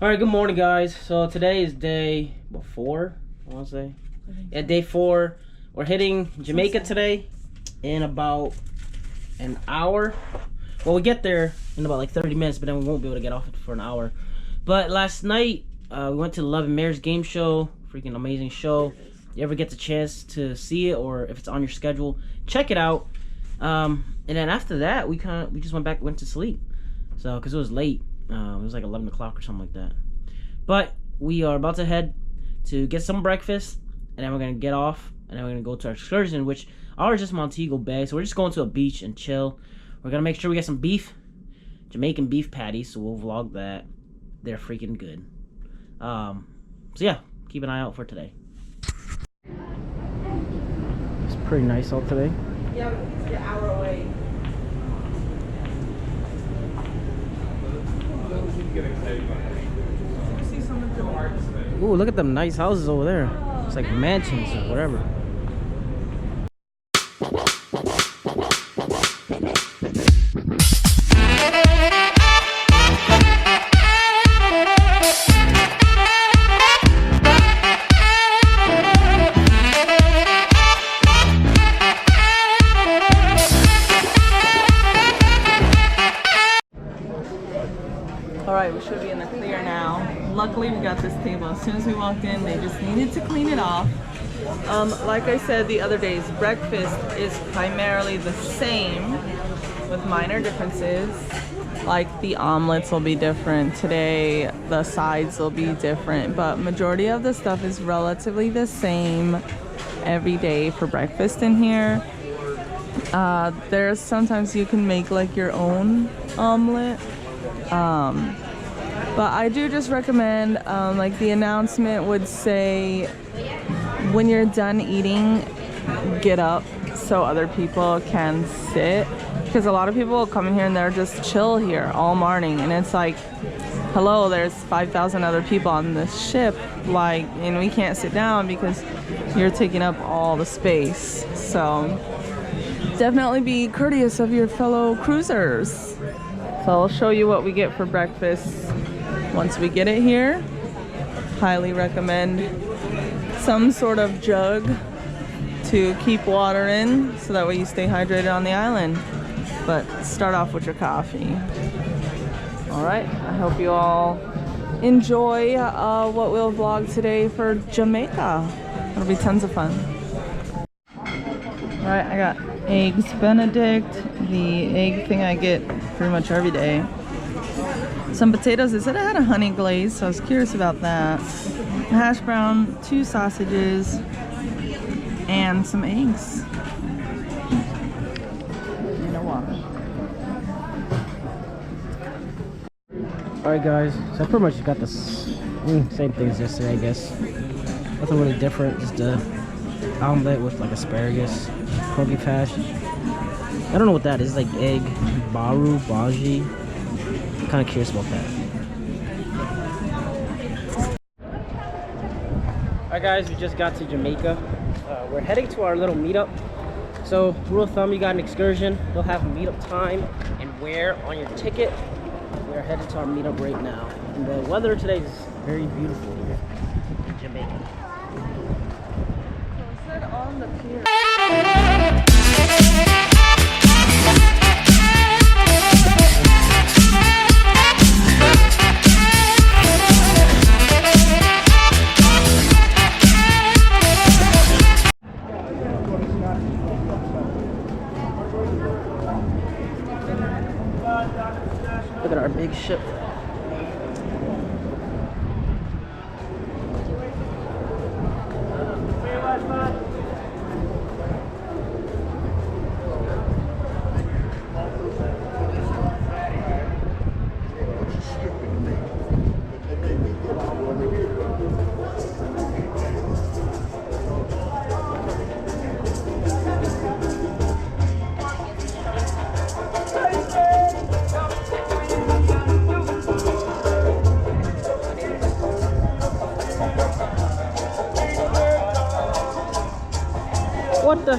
Alright, good morning guys. So today is day, what, 4? I want to say. Yeah, day 4. We're hitting Jamaica today in about an hour. Well, we get there in about like 30 minutes, but then we won't be able to get off it for an hour. But last night, we went to the Love and Mayor's game show. Freaking amazing show. You ever get the chance to see it, or if it's on your schedule, check it out. And then after that, we just went to sleep. So, because it was late. It was like 11 o'clock or something like that. But we are about to head to get some breakfast, and then we're going to get off, and then we're going to go to our excursion, which ours is just Montego Bay. So we're just going to a beach and chill. We're going to make sure we get some beef, Jamaican beef patties, so we'll vlog that. They're freaking good. So yeah, keep an eye out for today. It's pretty nice out today. Yeah, but it's an hour away. Ooh, look at them nice houses over there. It's like mansions or whatever. Alright, we should be in the clear now. Luckily, we got this table. As soon as we walked in, they just needed to clean it off. Like I said the other days, breakfast is primarily the same with minor differences. Like the omelets will be different today, the sides will be different, but majority of the stuff is relatively the same every day for breakfast in here. There's sometimes you can make like your own omelet. But I do just recommend, like the announcement would say, when you're done eating, get up so other people can sit. Because a lot of people will come in here and they're just chill here all morning. And it's like, hello, there's 5,000 other people on this ship. Like, and we can't sit down because you're taking up all the space. So definitely be courteous of your fellow cruisers. So I'll show you what we get for breakfast once we get it here. Highly recommend some sort of jug to keep water in so that way you stay hydrated on the island. But start off with your coffee. Alright, I hope you all enjoy what we'll vlog today for Jamaica. It'll be tons of fun. Alright, I got eggs Benedict, the egg thing I get pretty much every day. Some potatoes. It said it had a honey glaze, so I was curious about that. A hash brown, 2 sausages, and some eggs. And a water. Alright guys, so I pretty much got this same thing as yesterday, I guess. Nothing really different, just a omelet with like asparagus, croquet hash. I don't know what that is, like egg, bhaji. I'm kind of curious about that. Alright guys, we just got to Jamaica. We're heading to our little meetup. So, rule of thumb, you got an excursion, they'll have meetup time and where on your ticket. We're headed to our meetup right now. And the weather today is very beautiful here in Jamaica. So it said on the pier. Look at our big ship. What the?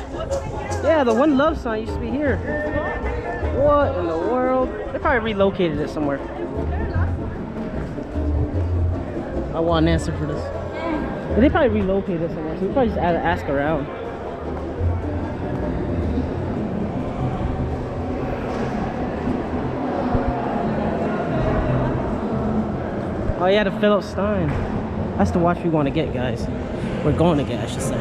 Yeah, the One Love sign used to be here. What in the world? They probably relocated it somewhere. I want an answer for this. But they probably relocated us somewhere, so we probably just ask around. Oh yeah, the Philip Stein. That's the watch we want to get, guys. We're going to get, I should say.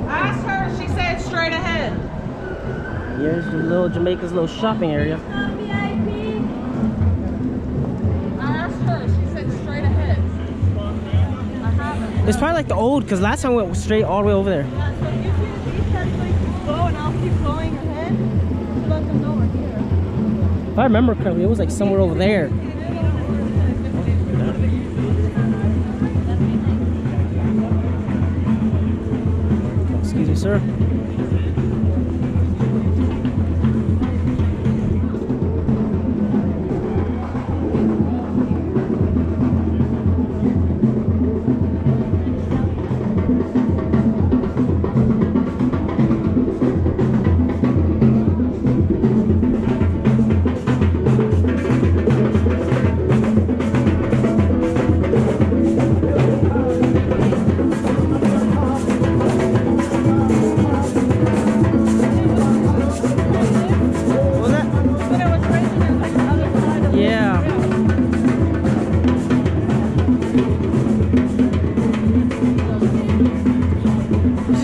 Ask her, she said straight ahead. Here's the little Jamaica's little shopping area. It's probably like the old, because last time we went straight all the way over there. Yeah, so if you see these heads like go and I'll keep going ahead, just let them know we're here. If I remember correctly, it was like somewhere over there. Excuse me, sir.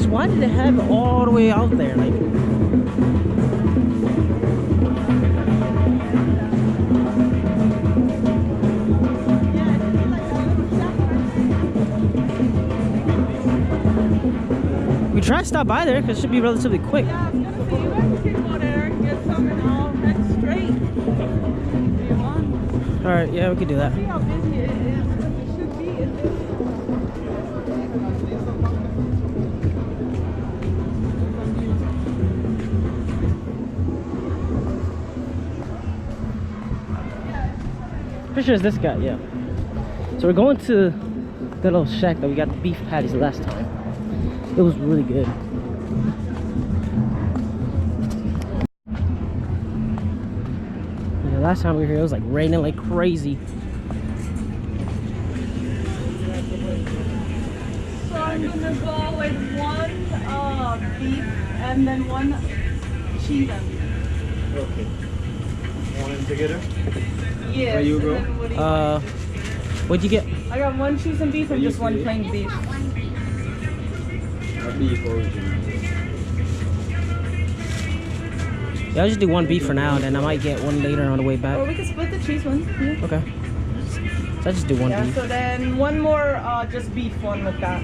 Why did they have it all the way out there? Like, we try to stop by there because it should be relatively quick. Yeah, I was gonna say, you guys can go there and get some and I'll head straight. Do you want? Alright, yeah, we could do that. See how busy it is, because it should be in this. Pretty sure it's this guy, yeah. So we're going to the little shack that we got the beef patties the last time. It was really good. Yeah, last time we were here, it was like raining like crazy. So I'm gonna go with one beef and then one cheese. Okay. Want them together? Yes. Where you go? and then what do you What'd you get? I got one cheese and beef and just one plain beef. A beef original. Yeah, I'll just do one beef for now, and then I might get one later on the way Or back. we can split the cheese one. Yeah. Okay. So I just do one Yeah, beef. so then one more just beef one with that.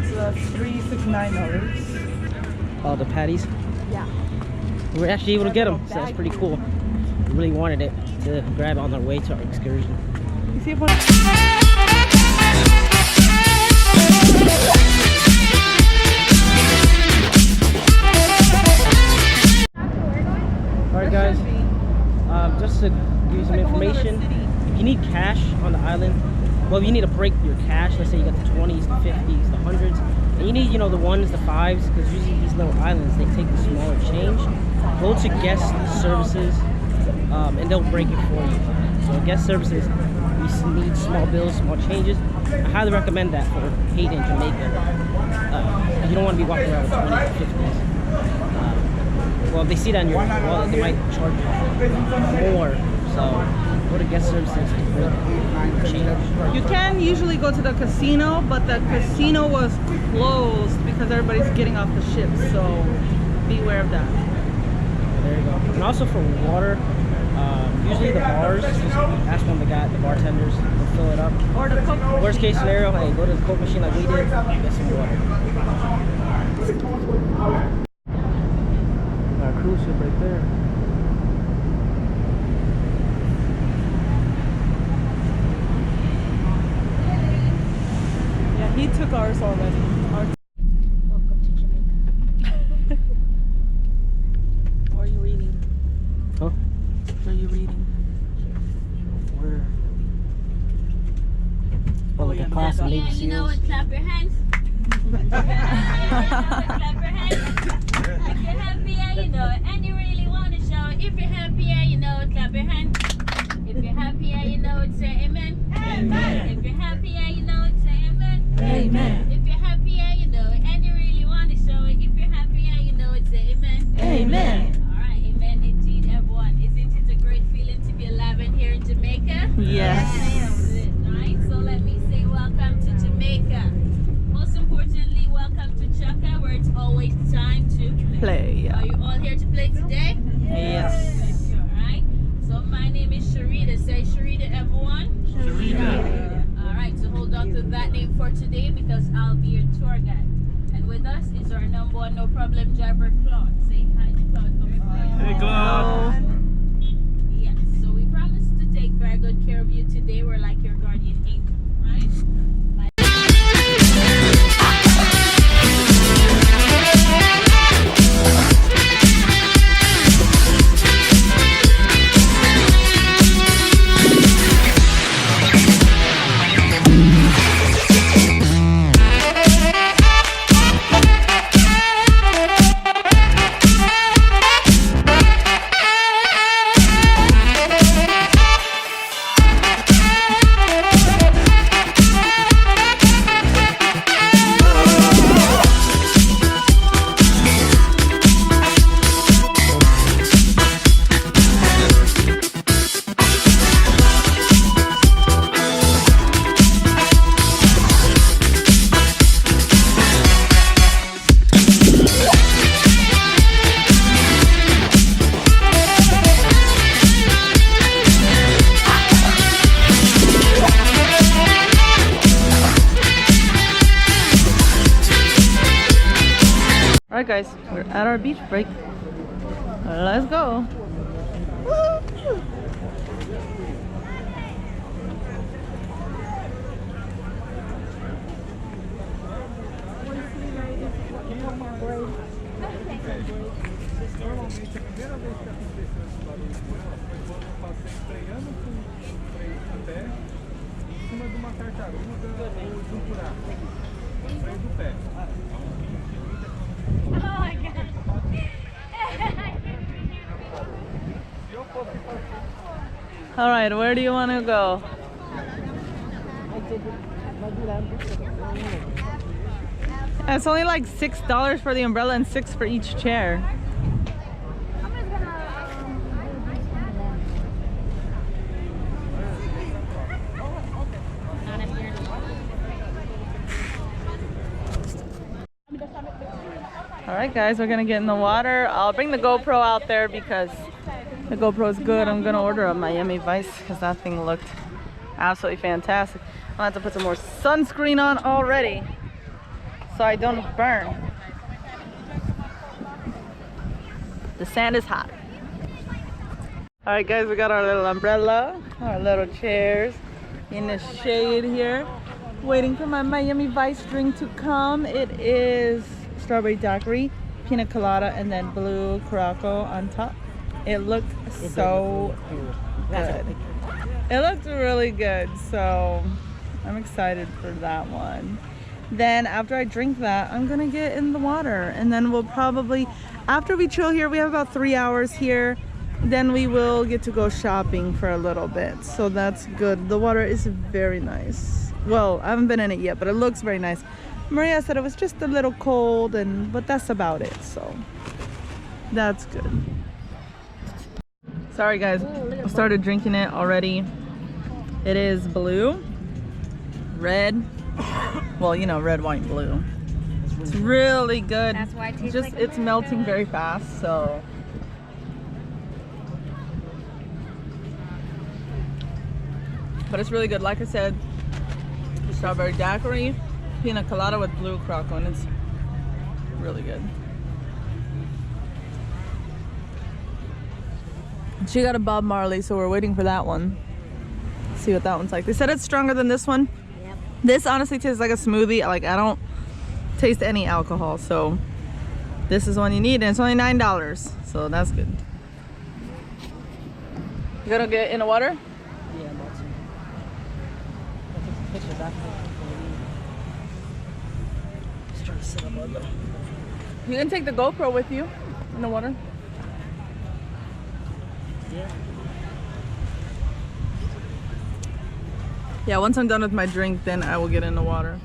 So that's $369. All the patties. Yeah. We were actually able to get them, so that's pretty cool. We really wanted it to grab on our way to our excursion. You see if one. Alright guys, just to give you some information, if you need cash on the island, well, if you need to break your cash, let's say you got the 20s, the 50s, the 100s, and you need, you know, the 1s, the 5s, because usually these little islands, they take the smaller change. Go to guest services, and they'll break it for you. So guest services, you need small bills, small changes. I highly recommend that for Haiti and Jamaica. You don't want to be walking around with 20s or 50s. Well, if they see that in your wallet, they might charge you more. So go to guest services to break change. You can usually go to the casino, but the casino was closed because everybody's getting off the ship. So beware of that. There you go. And also for water, usually the bars, just ask one of the bartenders, they'll fill it up. Or the Coke. Worst case scenario, hey, go to the Coke machine like we did, get some water. Our cruise ship right there. Yeah, he took ours already. Welcome to Jamaica. What are you reading? Huh? What are you reading? Where? Well, with the class and leave You know what? Clap your hands. Clap your hands. If you're happy and you know it, and you really want to show it. If you're happy and you know it, clap your hands. If you're happy and you know it, say amen. Amen. If you're happy and you know it, say amen. Amen. If you're happy and you know it, and you really want to show it. If you're happy and you know it, say amen. Amen. All right, amen indeed, everyone. Isn't it a great feeling to be alive and here in Jamaica? Yes. Right, so let me say welcome to Jamaica. Most importantly, welcome to Chaka, where it's always time to Play. Are you all here to play today? Yes. Alright, so my name is Sharita. Say Sharita, everyone. Sharita. Alright, so hold on to that name for today because I'll be your tour guide. And with us is our number one no problem driver, Claude. Say hi to Claude. Hey, Claude. Yes, so we promise to take very good care of you today. We're like your guardian angel, right? Alright guys, we're at our beach break. Let's go. Alright, where do you want to go? It's only like $6 for the umbrella and $6 for each chair. Alright guys, we're gonna get in the water. I'll bring the GoPro out there because the GoPro is good. I'm gonna order a Miami Vice because that thing looked absolutely fantastic. I'll have to put some more sunscreen on already so I don't burn. The sand is hot. Alright guys, we got our little umbrella, our little chairs in the shade here, waiting for my Miami Vice drink to come. It is strawberry daiquiri, pina colada, and then blue Curaçao on top. It looked so good. It looked really good, so I'm excited for that one. Then after I drink that, I'm gonna get in the water, and then we'll probably, after we chill here, we have about 3 hours here, then we will get to go shopping for a little bit. So that's good. The water is very nice. Well, I haven't been in it yet, but it looks very nice. Maria said it was just a little cold, but that's about it, so that's good. Sorry guys, I started drinking it already. It is blue, red, well, you know, red, white, blue. It's really good. That's why it tastes just like it's melting very fast, so but it's really good. Like I said, strawberry daiquiri, pina colada with blue Curaçao, and it's really good. She got a Bob Marley, so we're waiting for that one. See what that one's like. They said it's stronger than this one. Yep. This honestly tastes like a smoothie. Like, I don't taste any alcohol, so this is one you need, and it's only $9, so that's good. You gonna get in the water? Yeah, I'm about to. Just trying to set up a little. You can take the GoPro with you in the water. Yeah. Yeah, once I'm done with my drink, then I will get in the water.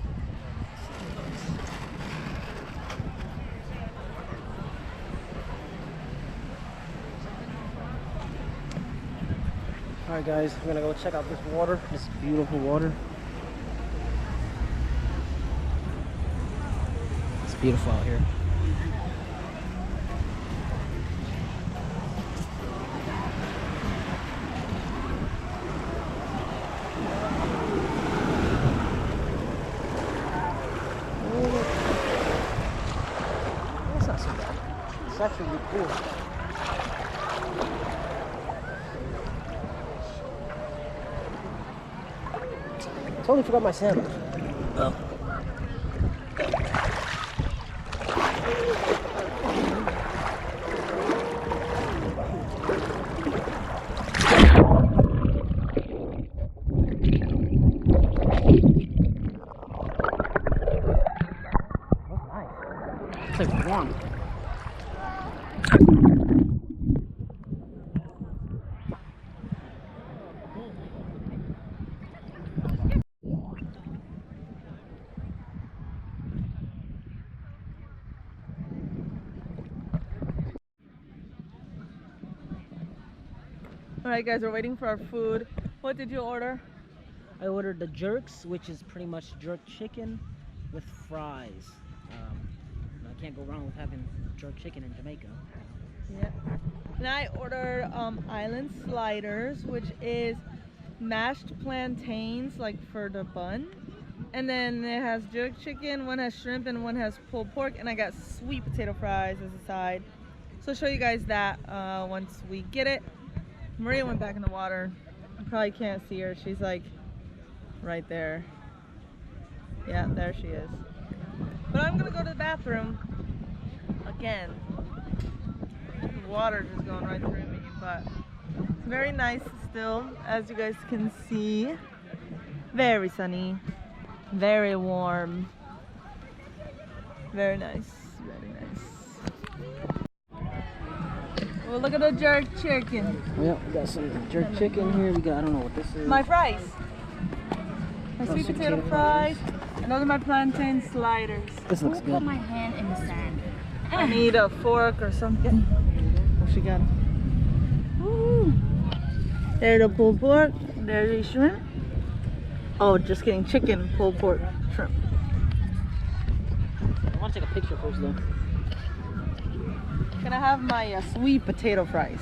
Alright guys, we're gonna go check out this water. This beautiful water. It's beautiful out here. That's not so bad. It's actually really cool. Totally forgot my sandwich. Oh. That's nice. It's like warm. Alright guys, we're waiting for our food. What did you order? I ordered the jerks, which is pretty much jerk chicken with fries. I can't go wrong with having jerk chicken in Jamaica. Yeah. And I ordered island sliders, which is mashed plantains, like for the bun. And then it has jerk chicken, one has shrimp, and one has pulled pork. And I got sweet potato fries as a side. So I'll show you guys that once we get it. Maria went back in the water. You probably can't see her. She's like right there. Yeah, there she is. But I'm gonna go to the bathroom again. The water just going right through me, but very nice still, as you guys can see. Very sunny, very warm, very nice, very nice. Well, look at the jerk chicken. Yeah, we got some jerk chicken here. We got, I don't know what this is. My fries. My Oh, sweet sweet potato potato fries. And those are my plantain sliders. This looks Put good. my hand in the sand. I need a fork or something. Oh, she got it. Ooh. There's the pulled pork. There's the shrimp. Oh, just kidding. Chicken, pulled pork, shrimp. I want to take a picture first though. Can I have my sweet potato fries?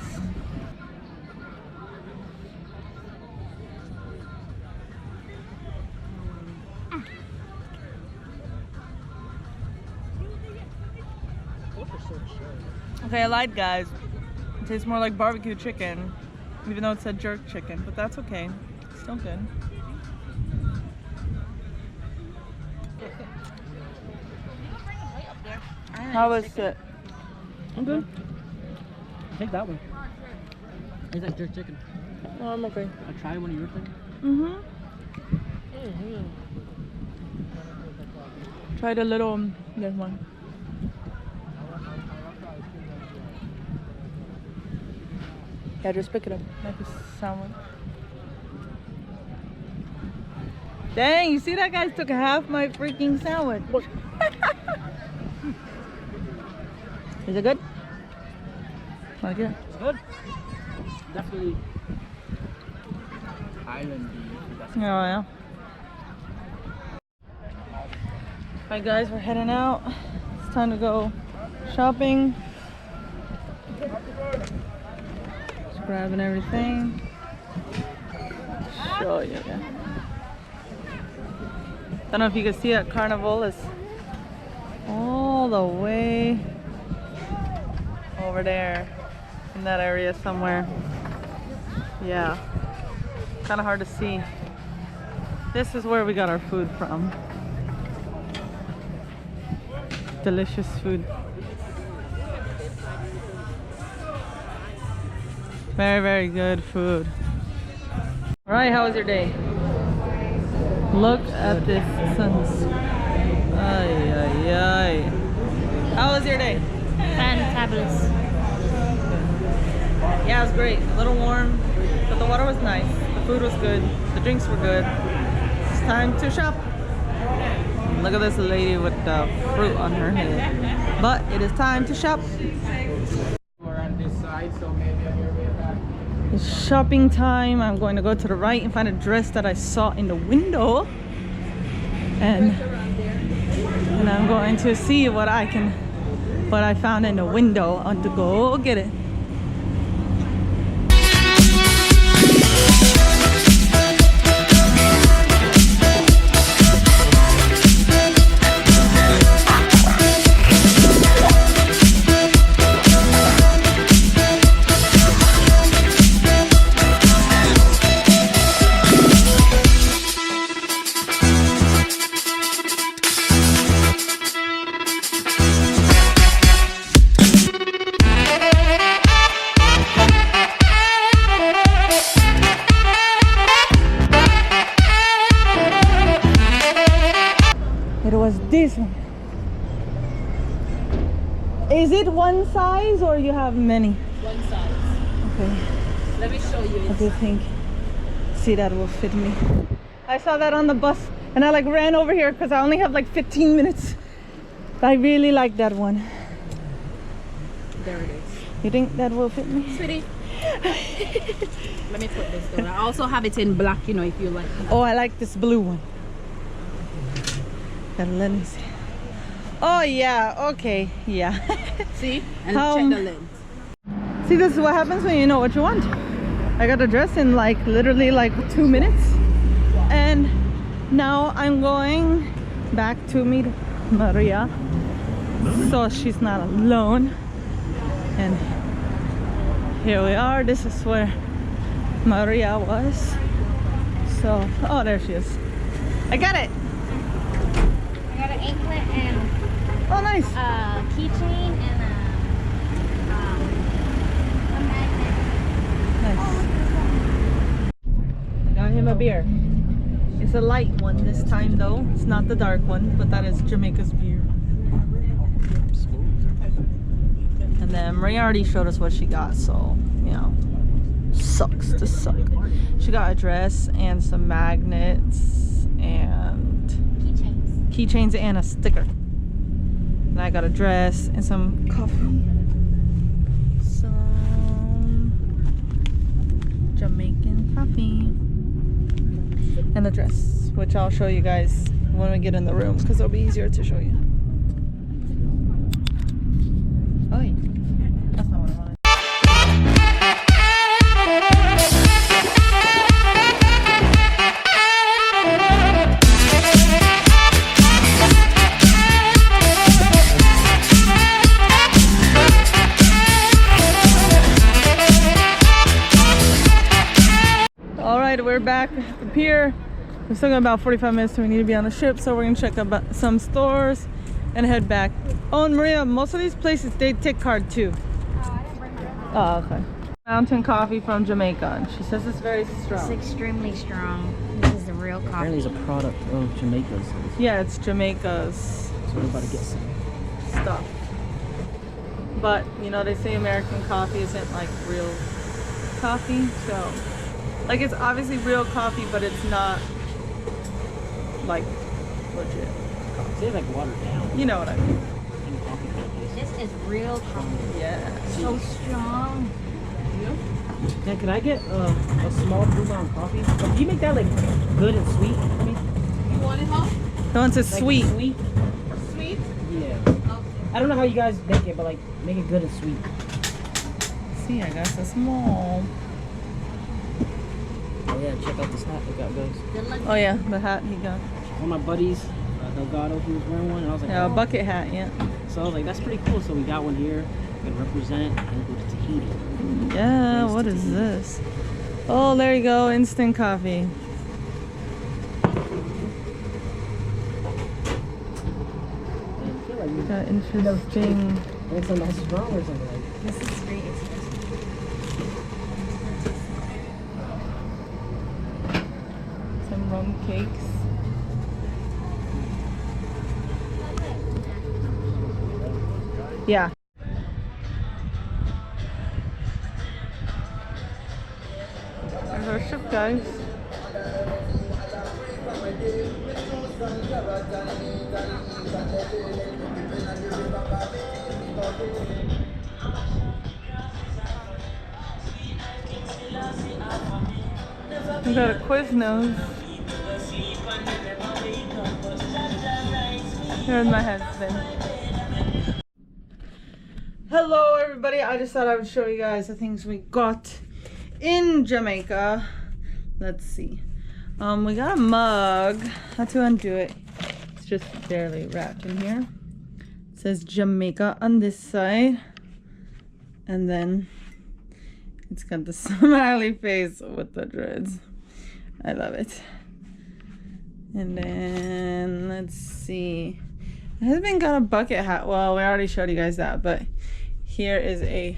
Okay, I lied, guys. It tastes more like barbecue chicken, even though it said jerk chicken, but that's okay. It's still good. How was it? I'm good. Take that one. Is that jerk chicken? Oh, I'm okay. I tried one of your things. Tried a little, this one. Yeah, just pick it up. Make a sandwich. Dang, you see that guy took half my freaking sandwich. Is it good? Like it? It's good. Definitely island. Oh yeah. Alright guys, we're heading out. It's time to go shopping. Just grabbing everything. Show you. Don't know if you can see it. Carnival is all the way over there in that area somewhere. Yeah, kind of hard to see. This is where we got our food from. Delicious food. Very, very good food. All right, how was your day? Look at this sun. Ay, ay, ay. How was your day? Fantabulous. Yeah, it was great. A little warm, but the water was nice. The food was good. The drinks were good. It's time to shop. Look at this lady with the fruit on her head. But it is time to shop. We're on this side, so maybe on your way back. It's shopping time. I'm going to go to the right and find a dress that I saw in the window. And I'm going to see what I found in the window and to go get it. This one. Is it one size or you have many? One size. Okay. Let me show you. I do think. See, that will fit me. I saw that on the bus and I like ran over here because I only have like 15 minutes. I really like that one. There it is. You think that will fit me? Sweetie. Let me put this down. I also have it in black, you know, if you like. Oh, I like this blue one. And let me see. Oh yeah, okay, yeah. See? And check the lens. See, this is what happens when you know what you want. I got a dress in like literally like 2 minutes. And now I'm going back to meet Maria. So she's not alone. And here we are. This is where Maria was. So, oh, there she is. I got it. I got an anklet and Oh, nice. a keychain and a magnet. Nice. Got him a beer. It's a light one this time though. It's not the dark one, but that is Jamaica's beer. And then Maria already showed us what she got, so you know, sucks to suck. She got a dress and some magnets and keychains and a sticker. And I got a dress and some coffee, some Jamaican coffee, and a dress, which I'll show you guys when we get in the room because it'll be easier to show you. Oh, yeah. That's not what I wanted. We're back at the pier. We're still got about 45 minutes till we need to be on the ship, so we're gonna check out some stores and head back. Oh, and Maria, most of these places they take card too. Oh, I didn't bring my card. Oh, okay. Mountain coffee from Jamaica, and she says it's very strong. It's extremely strong. This is the real coffee. Apparently it's a product of Jamaica's. Yeah, it's Jamaica's So we're about to get some. stuff. But you know, they say American coffee isn't like real coffee, so like it's obviously real coffee, but it's not like legit. It's like watered down. You know what I mean? This is real coffee. Yeah. So strong. Yeah, can I get a small brew down coffee? But do you make that like good and sweet for me? You want it, huh? No, it's a Like sweet. Sweet? Sweet? Yeah. Okay. I don't know how you guys make it, but like make it good and sweet. See, I got so small. Oh yeah, check out this hat we got, guys. Good luck. Oh yeah, the hat he got. One of my buddies, Delgado, he was wearing one, and I was like, Yeah, a oh. bucket hat, yeah. So I was like, that's pretty cool. So we got one here. We can represent and go to Tahiti. Yeah, Race what to is Tahiti. this? Oh, there you go, instant coffee. And I feel like we Got interesting. it's a nice strong or something like This is very expensive. Some rum cakes. Yeah. There's our ship, guys. We got a Quiznos. Here's my husband. Hello everybody, I just thought I would show you guys the things we got in Jamaica. Let's see. We got a mug. I had to undo it. It's just barely wrapped in here. It says Jamaica on this side. And then it's got the smiley face with the dreads. I love it. And then let's see. My husband got a bucket hat. Well, we already showed you guys that, but here is a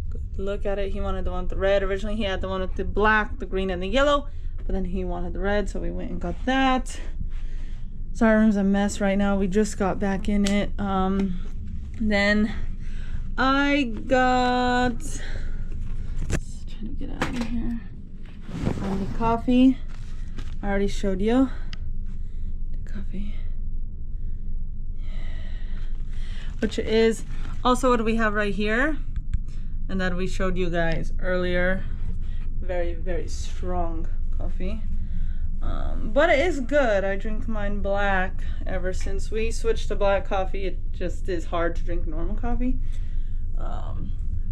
good look at it. He wanted the one with the red. Originally he had the one with the black, the green, and the yellow, but then he wanted the red, so we went and got that. So our room's a mess right now. We just got back in it. Then I got, just trying to get out of here. The coffee. I already showed you the coffee, which is also what we have right here, and that we showed you guys earlier. Very, very strong coffee, but it is good. I drink mine black. Ever since we switched to black coffee, it just is hard to drink normal coffee.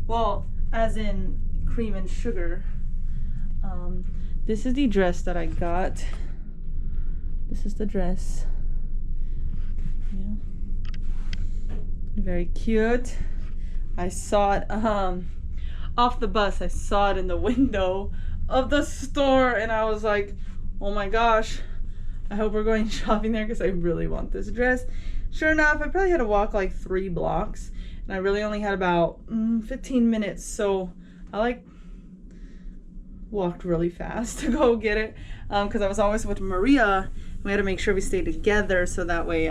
Well, as in cream and sugar. This is the dress that I got. This is the dress. Yeah. Very cute. I saw it off the bus. I saw it in the window of the store and I was like, oh my gosh, I hope we're going shopping there because I really want this dress. Sure enough, I probably had to walk like 3 blocks and I really only had about 15 minutes, so I walked really fast to go get it because I was always with Maria. We had to make sure we stayed together so that way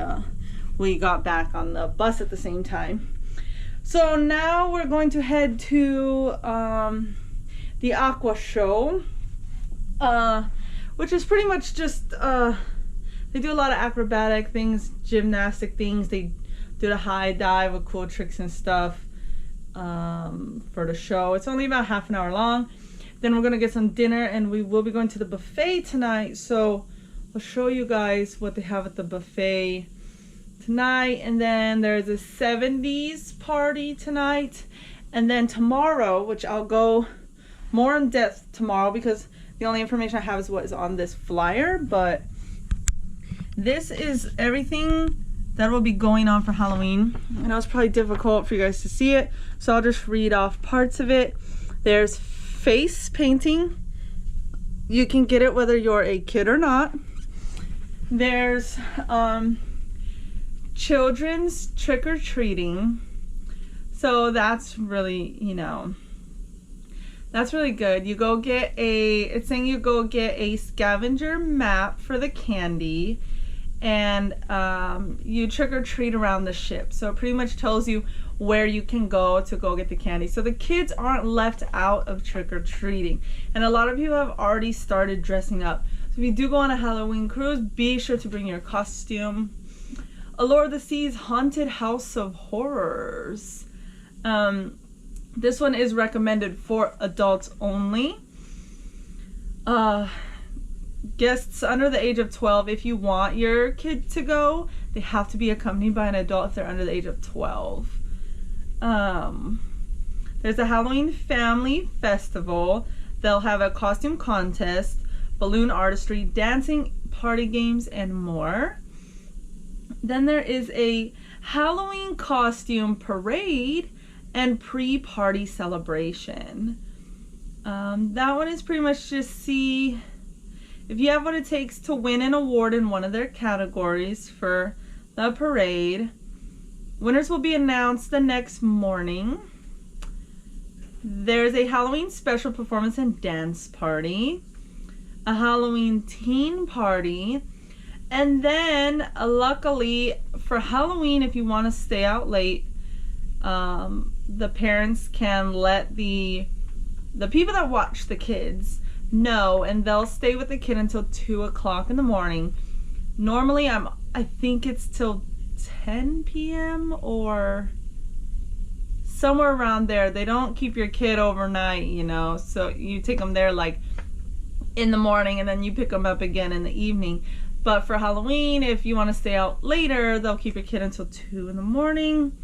we got back on the bus at the same time. So now we're going to head to the Aqua Show, which is pretty much just they do a lot of acrobatic things, gymnastic things. They do the high dive with cool tricks and stuff for the show. It's only about half an hour long. Then we're gonna get some dinner and we will be going to the buffet tonight. So I'll show you guys what they have at the buffet tonight. And then there's a 70s party tonight. And then tomorrow, which I'll go more in depth tomorrow because the only information I have is what is on this flyer. But this is everything that will be going on for Halloween. I know it's probably difficult for you guys to see it, so I'll just read off parts of it. There's face painting. You can get it whether you're a kid or not. There's children's trick-or-treating. So that's really, you know, that's really good. You go get it's saying you go get a scavenger map for the candy and you trick-or-treat around the ship. So it pretty much tells you where you can go to go get the candy. So the kids aren't left out of trick-or-treating. And a lot of you have already started dressing up. So if you do go on a Halloween cruise, be sure to bring your costume. Allure of the Seas Haunted House of Horrors. This one is recommended for adults only. Guests under the age of 12, if you want your kid to go, they have to be accompanied by an adult if they're under the age of 12. There's a Halloween family festival. They'll have a costume contest, balloon artistry, dancing, party games, and more. Then there is a Halloween costume parade and pre-party celebration. That one is pretty much just see if you have what it takes to win an award in one of their categories for the parade. Winners will be announced the next morning. There's a Halloween special performance and dance party, a Halloween teen party, and then luckily for Halloween, if you want to stay out late, the parents can let the people that watch the kids know, and they'll stay with the kid until 2 o'clock in the morning. Normally I think it's till 10 p.m. or somewhere around there. They don't keep your kid overnight, you know, so you take them there like in the morning and then you pick them up again in the evening. But for Halloween, if you want to stay out later, they'll keep your kid until 2 in the morning.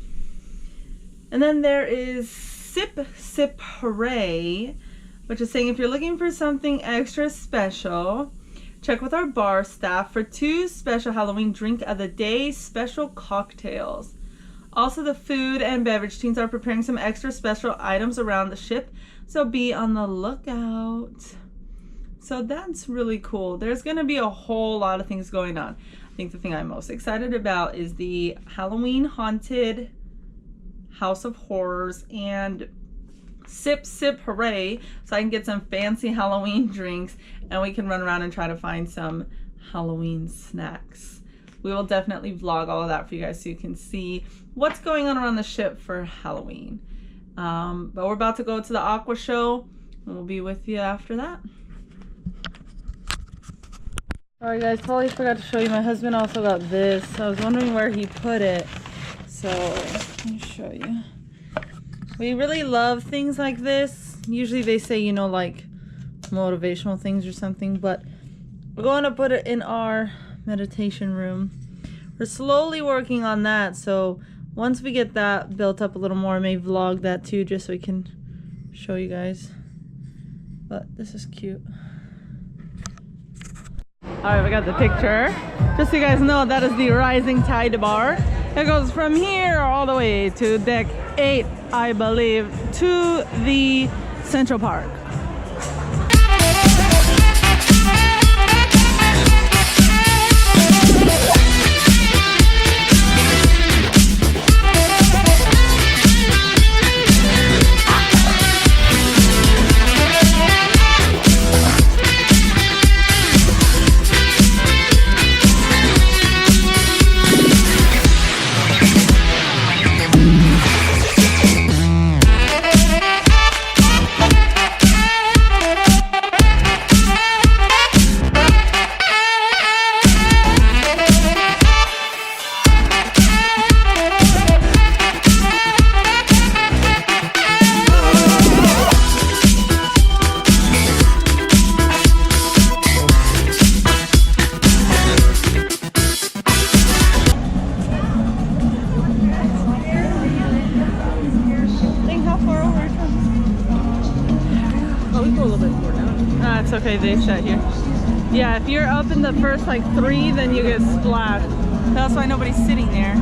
And then there is Sip Sip Hooray, which is saying if you're looking for something extra special, check with our bar staff for 2 special Halloween drink of the day special cocktails. Also, the food and beverage teams are preparing some extra special items around the ship, so be on the lookout. So that's really cool. There's going to be a whole lot of things going on. I think the thing I'm most excited about is the Halloween Haunted House of Horrors and Sip Sip Hooray, so I can get some fancy Halloween drinks and we can run around and try to find some Halloween snacks. We will definitely vlog all of that for you guys so you can see what's going on around the ship for Halloween. But we're about to go to the Aqua Show and we'll be with you after that. Alright guys, totally forgot to show you. My husband also got this. I was wondering where he put it. So, let me show you. We really love things like this. Usually they say, you know, like motivational things or something, but we're going to put it in our meditation room. We're slowly working on that, so once we get that built up a little more, I may vlog that too, just so we can show you guys. But this is cute. Alright, we got the picture. Just so you guys know, that is the Rising Tide bar. It goes from here all the way to deck 8, I believe, to the Central Park. It's okay, they shut here. Yeah, if you're up in the first like 3, then you get splashed. That's why nobody's sitting there.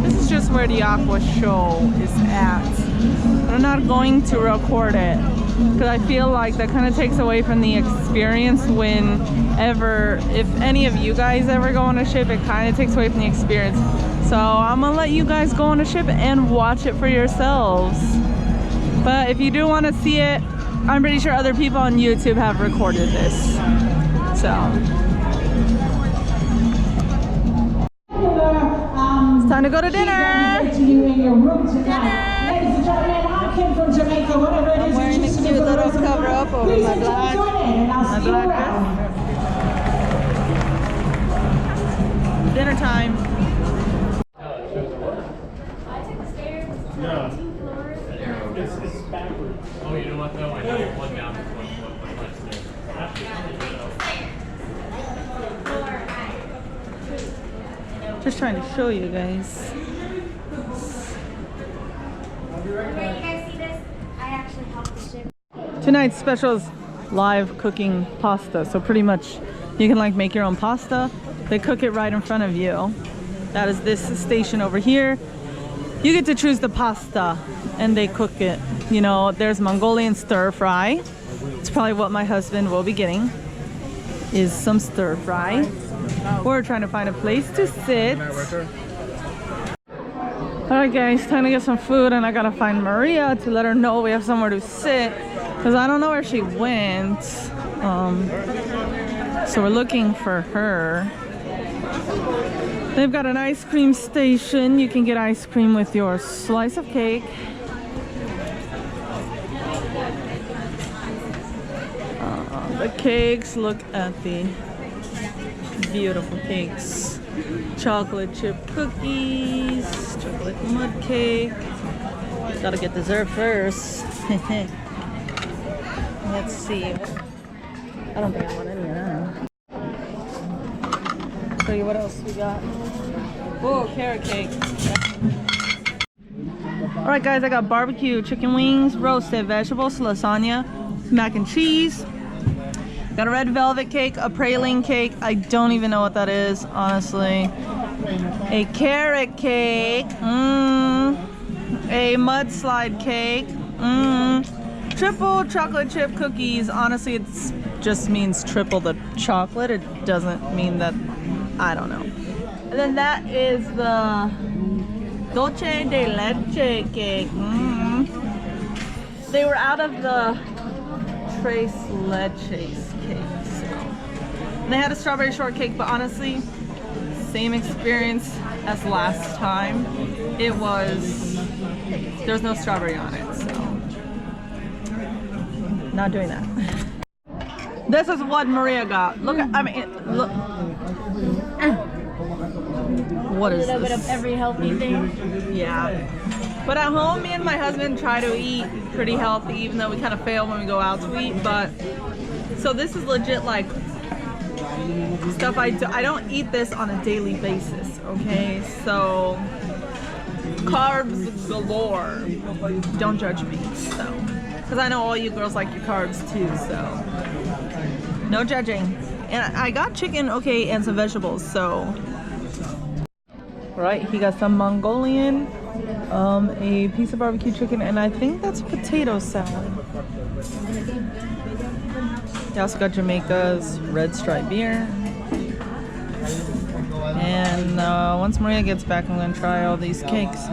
This is just where the Aqua Show is at. I'm not going to record it because I feel like that kind of takes away from the experience. If any of you guys ever go on a ship, it kind of takes away from the experience. So I'm gonna let you guys go on a ship and watch it for yourselves. But if you do want to see it, I'm pretty sure other people on YouTube have recorded this. So it's time to go to dinner. To you in your room tonight. Ladies and gentlemen, I'm Kim from Jamaica. Whatever it is, I'm wearing a cute little cover up over my black dress. Dinner time. Oh, you know what though? I know one down is one Just trying to show you guys. Tonight's special is live cooking pasta. So pretty much you can like make your own pasta. They cook it right in front of you. That is this station over here. You get to choose the pasta and they cook it. You know, there's Mongolian stir fry. It's probably what my husband will be getting, is some stir fry. We're trying to find a place to sit. Alright guys, time to get some food, and I gotta find Maria to let her know we have somewhere to sit because I don't know where she went. So we're looking for her. They've got an ice cream station. You can get ice cream with your slice of cake. The cakes, look at the beautiful cakes. Chocolate chip cookies, chocolate mud cake. Gotta get dessert first. Let's see. I don't think I want any of that. Show you what else we got. Oh, carrot cake. Alright guys, I got barbecue chicken wings, roasted vegetables, lasagna, mac and cheese. Got a red velvet cake, a praline cake. I don't even know what that is, honestly. A carrot cake. A mudslide cake. Triple chocolate chip cookies. Honestly, it just means triple the chocolate. It doesn't mean that, I don't know. And then that is the dulce de leche cake. They were out of the tres leches cake, so they had a strawberry shortcake, but honestly, same experience as last time. It was, there's no strawberry on it, so not doing that. This is what Maria got. Look at, I mean, look. What is a little bit of this? every healthy thing. Yeah. But at home, me and my husband try to eat pretty healthy, even though we kind of fail when we go out to eat. But so this is legit like stuff I don't eat this on a daily basis. Okay, so carbs galore. Don't judge me, so because I know all you girls like your carbs too. So no judging. And I got chicken, okay, and some vegetables. So right, he got some Mongolian. A piece of barbecue chicken, and I think that's potato salad. He also got Jamaica's red stripe beer. And once Maria gets back, I'm gonna try all these cakes.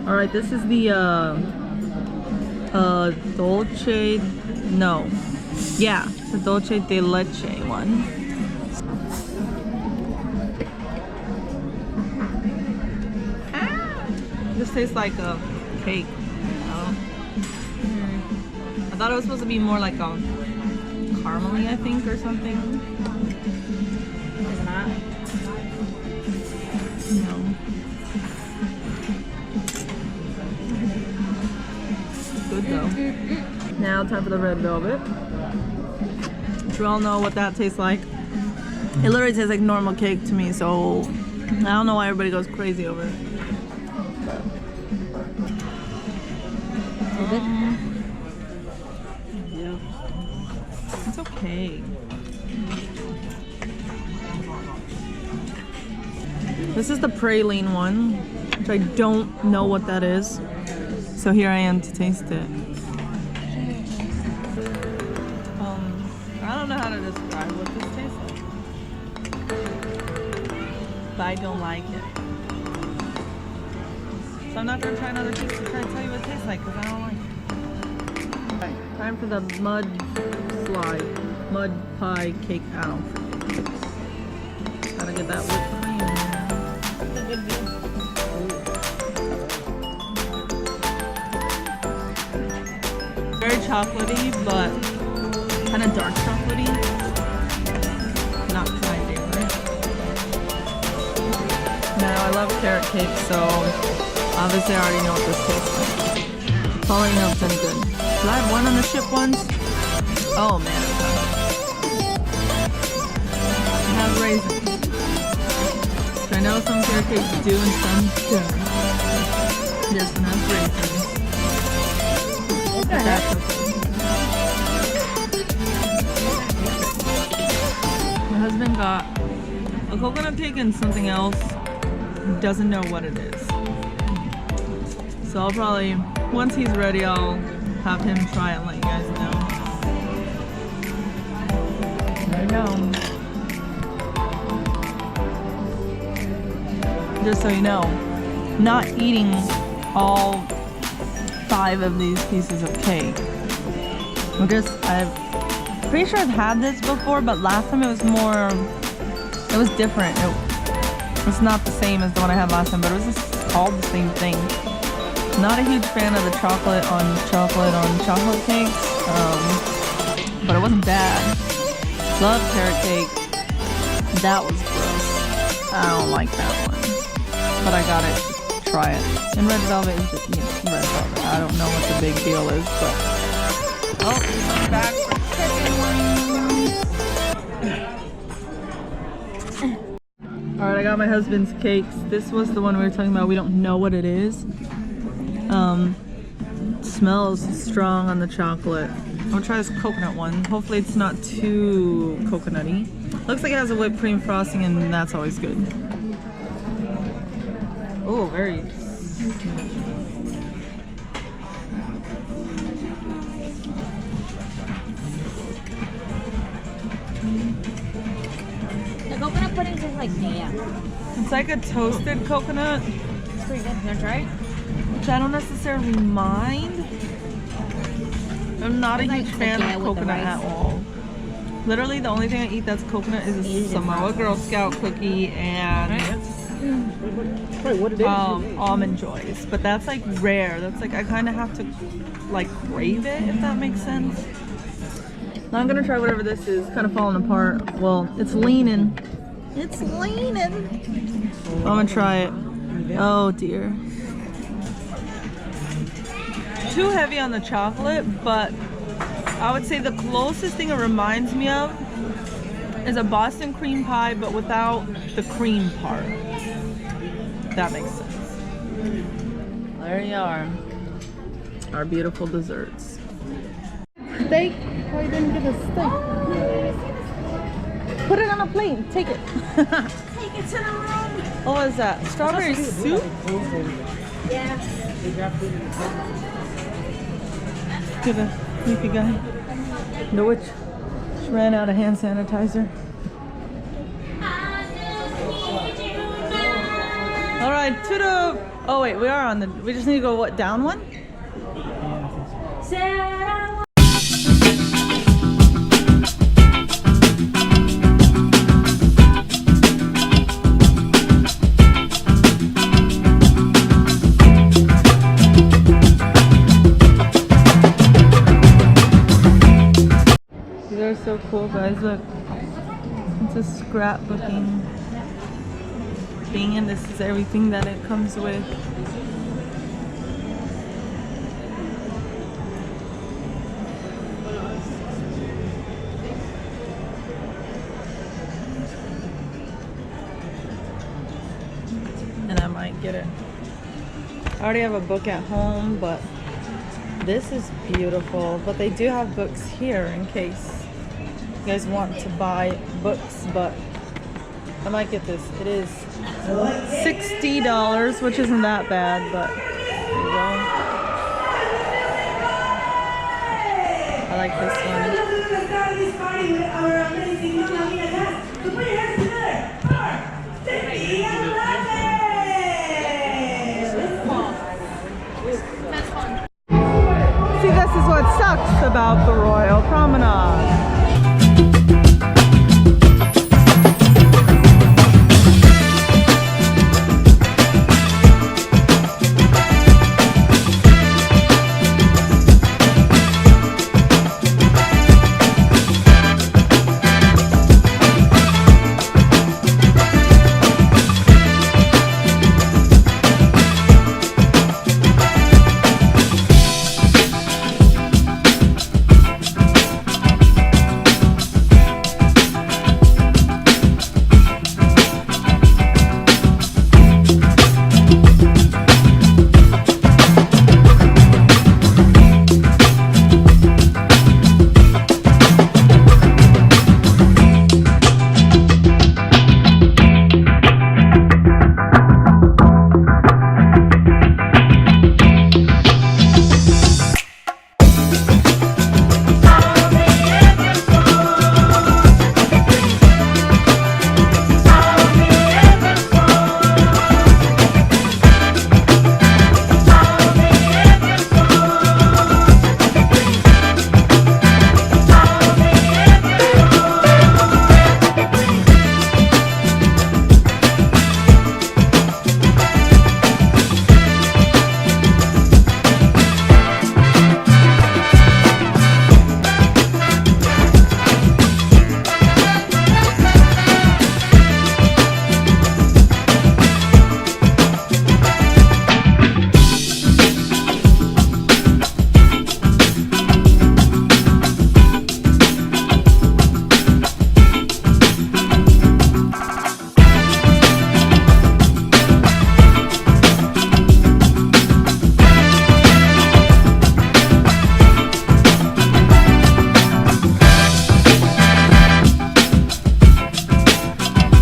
All right, this is the dulce, no, yeah, the dulce de leche one. This tastes like a cake. I thought it was supposed to be more like a caramely, I think, or something. It's not. No. Good though. Now time for the red velvet. Which we all know what that tastes like. It literally tastes like normal cake to me, so I don't know why everybody goes crazy over it. Yeah, it's okay. This is the praline one, which I don't know what that is. So here I am to taste it. I don't know how to describe what this tastes like, but I don't like it. So I'm not gonna try another piece to try and tell you what it tastes like because I don't like it. Right, time for the mud pie cake. I don't forget. Gotta get that whipped cream in there. Very chocolatey, but kind of dark chocolatey. Not my favorite. Now I love carrot cake, so obviously I already know what this tastes like. Following up been good. Did I have one on the ship once? Oh man, I have raisins. So I know some carrot cakes do and some don't. This one has raisins. That's okay. My husband got a coconut cake and something else. Doesn't know what it is. So I'll probably, once he's ready, I'll have him try it and let you guys know. There you go. Just so you know, not eating all 5 of these pieces of cake. I'm pretty sure I've had this before, but last time it was more It was different. It's not the same as the one I had last time, but it was just called the same thing. Not a huge fan of the chocolate on chocolate cakes, but it wasn't bad. Love carrot cake. That was gross. I don't like that one, but I got it to try it. And red velvet is just, red velvet. I don't know what the big deal is, but I'm back for chicken wings. All right, I got my husband's cakes. This was the one we were talking about. We don't know what it is. Smells strong on the chocolate. I'm gonna try this coconut one. Hopefully it's not too coconutty. Looks like it has a whipped cream frosting, and that's always good. Oh, very. The coconut pudding tastes like damn. It's like a toasted coconut. It's pretty good. You wanna try it? Which I don't necessarily mind. I'm not a huge fan of coconut at all. Literally, the only thing I eat that's coconut is a Samoa Girl Scout cookie and Almond Joys. But that's like rare. That's like, I kind of have to like crave it, if that makes sense. Now I'm gonna try whatever this is. Kind of falling apart. Well, it's leaning. It's leaning. I'm gonna try it. Oh dear. Too heavy on the chocolate, but I would say the closest thing it reminds me of is a Boston cream pie, but without the cream part. That makes sense. There you are. Our beautiful desserts. Steak? Why you didn't get a steak? Put it on a plate. Take it. Take it to the room. Oh, what is that? Strawberry soup? Yeah. To the creepy guy. The witch. She ran out of hand sanitizer. All right, to the. Oh wait, we are on the. We just need to go what, down one? They're so cool, guys. Look, it's a scrapbooking thing, and this is everything that it comes with. And I might get it. I already have a book at home, but this is beautiful. But they do have books here in case you guys want to buy books, but I might get this. It is $60, which isn't that bad, but there you go. I like this one. See, this is what sucks about the Royal Promenade.